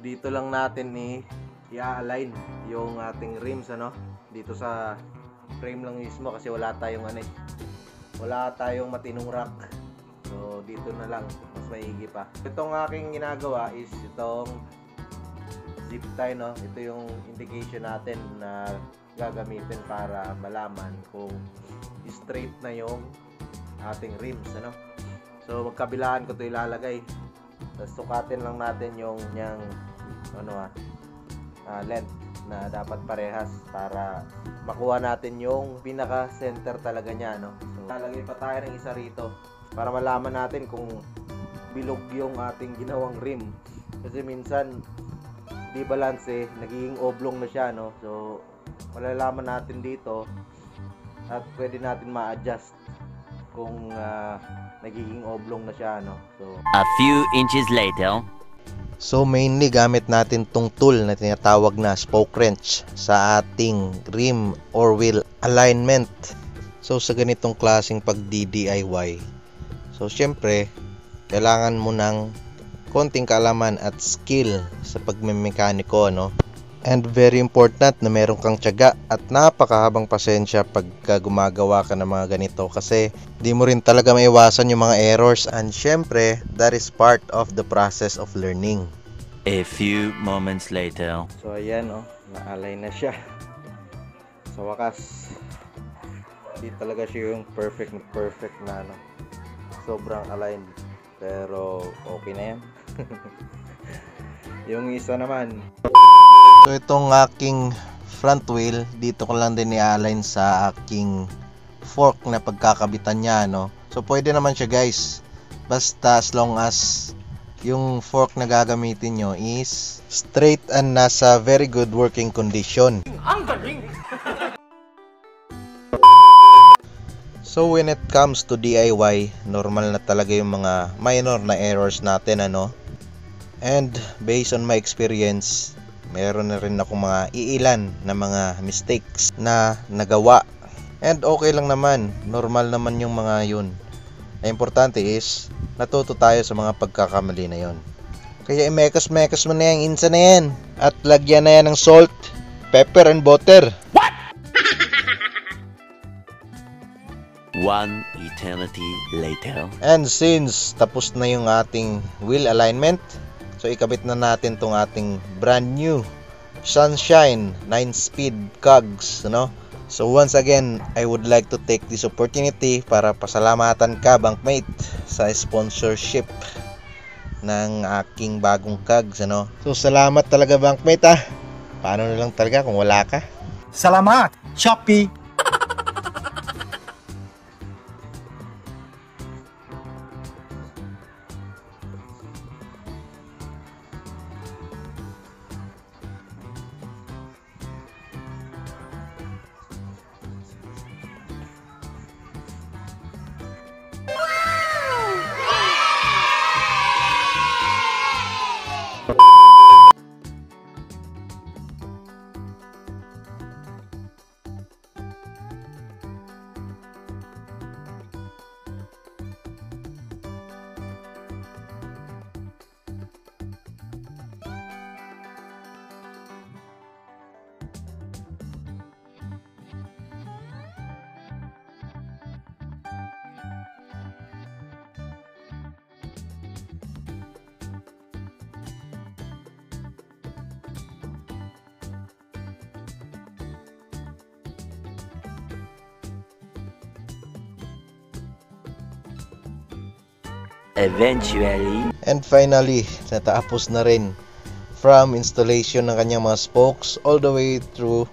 dito lang natin i-align yung ating rims dito sa frame lang mismo kasi wala tayong wala tayong matinong rack. So dito na lang mas maigi pa. Itong aking ginagawa is itong zip tie ito yung indication natin na gagamitin para malaman kung straight na yung ating rims So magkabilaan ko ito ilalagay. Tapos sukatin lang natin yung length na dapat parehas para makuha natin yung pinaka center talaga niya So lalagay pa tayo ng isa rito para malaman natin kung bilog yung ating ginawang rim. Kasi minsan di balance nagiging oblong na siya So malalaman natin dito at pwede natin ma-adjust kung nagiging oblong na siya So a few inches later. So mainly gamit natin tong tool na tinatawag na spoke wrench sa ating rim or wheel alignment. So sa ganitong klaseng pag-DIY, so syempre kailangan mo ng konting kaalaman at skill sa pagmemekaniko And very important na meron kang tiyaga at napakahabang pasensya pagka gumagawa ka ng mga ganito kasi di mo rin talaga maiwasan yung mga errors and syempre that is part of the process of learning. A few moments later. So ayan na-align na siya. Sa wakas hindi talaga siya yung perfect na sobrang aligned pero okay na yan. Yung isa naman, so itong aking front wheel, dito ko lang din i-align sa aking fork na pagkakabitan niya So pwede naman siya guys, basta as long as yung fork na gagamitin nyo is straight and nasa very good working condition. Ang galing! So when it comes to DIY, normal na talaga yung mga minor na errors natin And based on my experience, meron na rin ako mga iilan na mga mistakes na nagawa. And okay lang naman, normal naman yung mga yun. Ang importante is, natuto tayo sa mga pagkakamali na yun. Kaya imekas-mekas mo na yung insa na yan. At lagyan na yan ng salt, pepper and butter. What? One eternity later. And since tapos na yung ating wheel alignment, so ikabit na natin tong ating brand new Sunshine 9-speed cogs So once again, I would like to take this opportunity para pasalamatan ka Bankmate sa sponsorship ng aking bagong cogs So salamat talaga Bankmate Paano na lang talaga kung wala ka? Salamat Shopee. Eventually. And finally, natapos na rin from installation ng kanyang mga spokes all the way through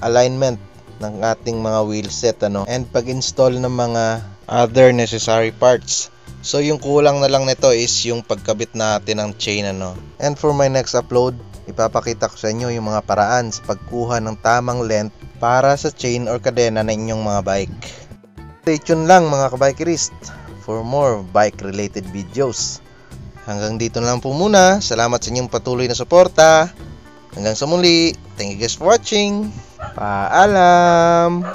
alignment ng ating mga wheel set and pag-install ng mga other necessary parts. So yung kulang na lang nito is yung pagkabit natin ng chain And for my next upload, ipapakita ko sa inyo yung mga paraan sa pagkuha ng tamang length para sa chain or kadena na inyong mga bike. Stay tuned lang mga kabikeries for more bike related videos. Hanggang dito na lang po muna. Salamat sa inyong patuloy na suporta. Hanggang sa muli. Thank you guys for watching. Paalam!